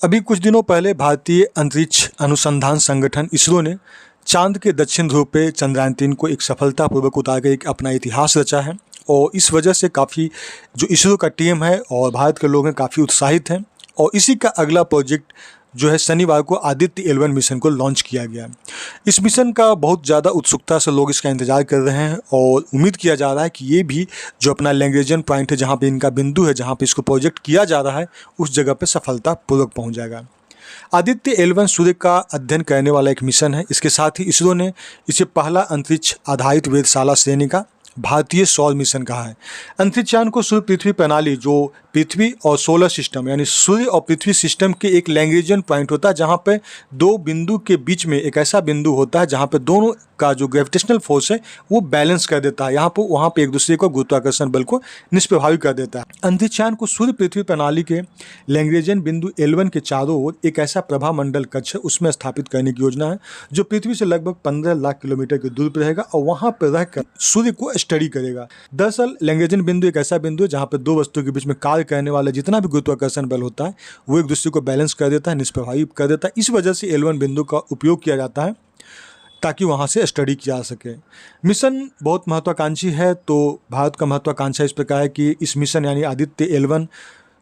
अभी कुछ दिनों पहले भारतीय अंतरिक्ष अनुसंधान संगठन इसरो ने चांद के दक्षिण ध्रुव पे चंद्रयान-3 को एक सफलतापूर्वक उतार कर एक अपना इतिहास रचा है। और इस वजह से काफ़ी जो इसरो का टीम है और भारत के लोग हैं काफ़ी उत्साहित हैं। और इसी का अगला प्रोजेक्ट जो है शनिवार को आदित्य L1 मिशन को लॉन्च किया गया। इस मिशन का बहुत ज़्यादा उत्सुकता से लोग इसका इंतज़ार कर रहे हैं और उम्मीद किया जा रहा है कि ये भी जो अपना लैग्रेंजियन पॉइंट है, जहाँ पे इनका बिंदु है, जहाँ पे इसको प्रोजेक्ट किया जा रहा है, उस जगह पे सफलतापूर्वक पहुँच जाएगा। आदित्य L1 सूर्य का अध्ययन करने वाला एक मिशन है। इसके साथ ही इसरो ने इसे पहला अंतरिक्ष आधारित वेधशाला श्रेणी का भारतीय सौर मिशन कहा है। अंतरिक्षयान को सूर्य पृथ्वी प्रणाली, जो पृथ्वी और सोलर सिस्टम यानी सूर्य और पृथ्वी सिस्टम के एक लैग्रेंजियन पॉइंट होता है, जहाँ पे दो बिंदु के बीच में एक ऐसा बिंदु होता है जहाँ पे दोनों का जो ग्रेविटेशनल फोर्स है वो बैलेंस कर देता है। यहाँ पर वहाँ पे एक दूसरे को गुरुत्वाकर्षण बल को निष्प्रभावी कर देता है। अंतरिक्षयान को सूर्य पृथ्वी प्रणाली के लैग्रेंजियन बिंदु L1 के चारों ओर एक ऐसा प्रभा मंडल कक्ष है उसमें स्थापित करने की योजना है, जो पृथ्वी से लगभग 15 लाख किलोमीटर की दूरी पर रहेगा और वहाँ पर रहकर सूर्य को स्टडी करेगा। दरअसल लैग्रेंजियन बिंदु एक ऐसा बिंदु है जहाँ पर दो वस्तुओं के बीच में कार्य करने वाला जितना भी गुरुत्वाकर्षण बल होता है वो एक दूसरे को बैलेंस कर देता है, निष्प्रभावी कर देता है। इस वजह से L1 बिंदु का उपयोग किया जाता है ताकि वहाँ से स्टडी किया जा सके। मिशन बहुत महत्वाकांक्षी है, तो भारत का महत्वाकांक्षा इस प्रकार है कि इस मिशन यानी आदित्य L1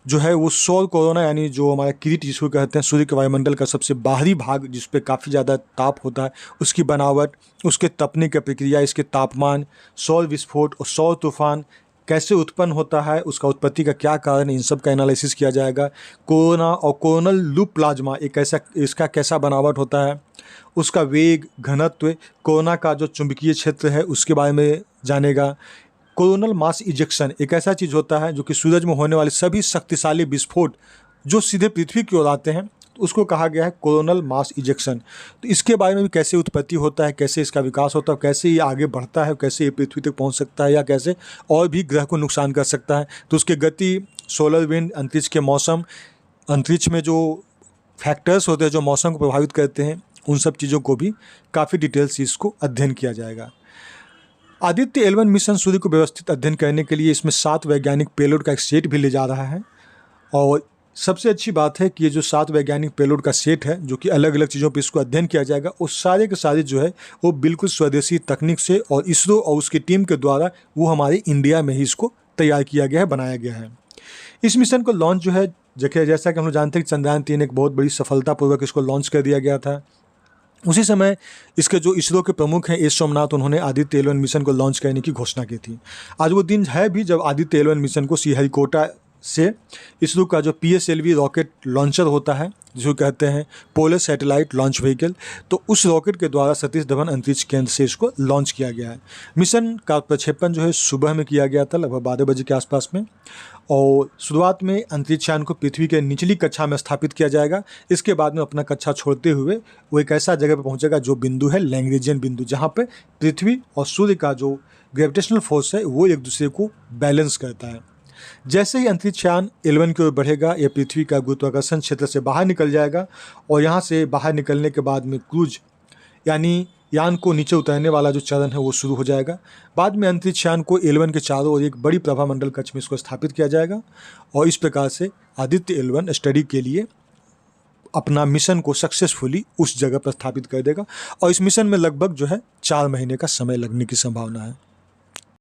जो है वो सौर कोरोना यानी जो हमारा किरीट जिसको कहते हैं, सूर्य के वायुमंडल का सबसे बाहरी भाग जिस पे काफ़ी ज़्यादा ताप होता है, उसकी बनावट, उसके तपने की प्रक्रिया, इसके तापमान, सौर विस्फोट और सौर तूफान कैसे उत्पन्न होता है, उसका उत्पत्ति का क्या कारण है, इन सब का एनालिसिस किया जाएगा। कोरोना और कोरोनल लूप प्लाज्मा एक ऐसा, इसका कैसा बनावट होता है, उसका वेग, घनत्व, कोरोना का जो चुंबकीय क्षेत्र है उसके बारे में जानेगा। कोरोनल मास इजेक्शन एक ऐसा चीज़ होता है जो कि सूरज में होने वाले सभी शक्तिशाली विस्फोट जो सीधे पृथ्वी की ओर आते हैं, तो उसको कहा गया है कोरोनल मास इजेक्शन। तो इसके बारे में भी कैसे उत्पत्ति होता है, कैसे इसका विकास होता है, कैसे ये आगे बढ़ता है, कैसे ये पृथ्वी तक पहुंच सकता है या कैसे और भी ग्रह को नुकसान कर सकता है। तो उसकी गति, सोलर विंड, अंतरिक्ष के मौसम, अंतरिक्ष में जो फैक्टर्स होते हैं जो मौसम को प्रभावित करते हैं, उन सब चीज़ों को भी काफ़ी डिटेल से इसको अध्ययन किया जाएगा। आदित्य L1 मिशन सूर्य को व्यवस्थित अध्ययन करने के लिए इसमें 7 वैज्ञानिक पेलोड का एक सेट भी ले जा रहा है। और सबसे अच्छी बात है कि ये जो 7 वैज्ञानिक पेलोड का सेट है जो कि अलग अलग चीज़ों पे इसको अध्ययन किया जाएगा, वो सारे के सारे जो है वो बिल्कुल स्वदेशी तकनीक से और इसरो और उसकी टीम के द्वारा वो हमारे इंडिया में ही इसको तैयार किया गया है, बनाया गया है। इस मिशन को लॉन्च जो है जैसा कि हम लोग जानते हैं कि चंद्रयान-3 एक बहुत बड़ी सफलतापूर्वक इसको लॉन्च कर दिया गया था। उसी समय इसके जो इसरो के प्रमुख हैं एस सोमनाथ, उन्होंने आदित्य L1 मिशन को लॉन्च करने की घोषणा की थी। आज वो दिन है भी जब आदित्य L1 मिशन को श्रीहरिकोटा से इसरो का जो PSLV रॉकेट लॉन्चर होता है, जिसको कहते हैं पोलर सैटेलाइट लॉन्च व्हीकल, तो उस रॉकेट के द्वारा सतीश धवन अंतरिक्ष केंद्र से इसको लॉन्च किया गया है। मिशन का प्रक्षेपण जो है सुबह में किया गया था, लगभग 12 बजे के आसपास में। और शुरुआत में अंतरिक्षयान को पृथ्वी के निचली कक्षा में स्थापित किया जाएगा। इसके बाद में अपना कक्षा छोड़ते हुए वो एक ऐसा जगह पर पहुंचेगा जो बिंदु है लैग्रेंजियन बिंदु, जहाँ पे पृथ्वी और सूर्य का जो ग्रेविटेशनल फोर्स है वो एक दूसरे को बैलेंस करता है। जैसे ही अंतरिक्षयान L1 की ओर बढ़ेगा, यह पृथ्वी का गुरुत्वाकर्षण क्षेत्र से बाहर निकल जाएगा और यहाँ से बाहर निकलने के बाद में क्रूज यानी यान को नीचे उतारने वाला जो चरण है वो शुरू हो जाएगा। बाद में अंतरिक्षयान को L1 के चारों ओर एक बड़ी प्रभामंडल कक्ष में इसको स्थापित किया जाएगा और इस प्रकार से आदित्य L1 स्टडी के लिए अपना मिशन को सक्सेसफुली उस जगह पर स्थापित कर देगा। और इस मिशन में लगभग जो है 4 महीने का समय लगने की संभावना है।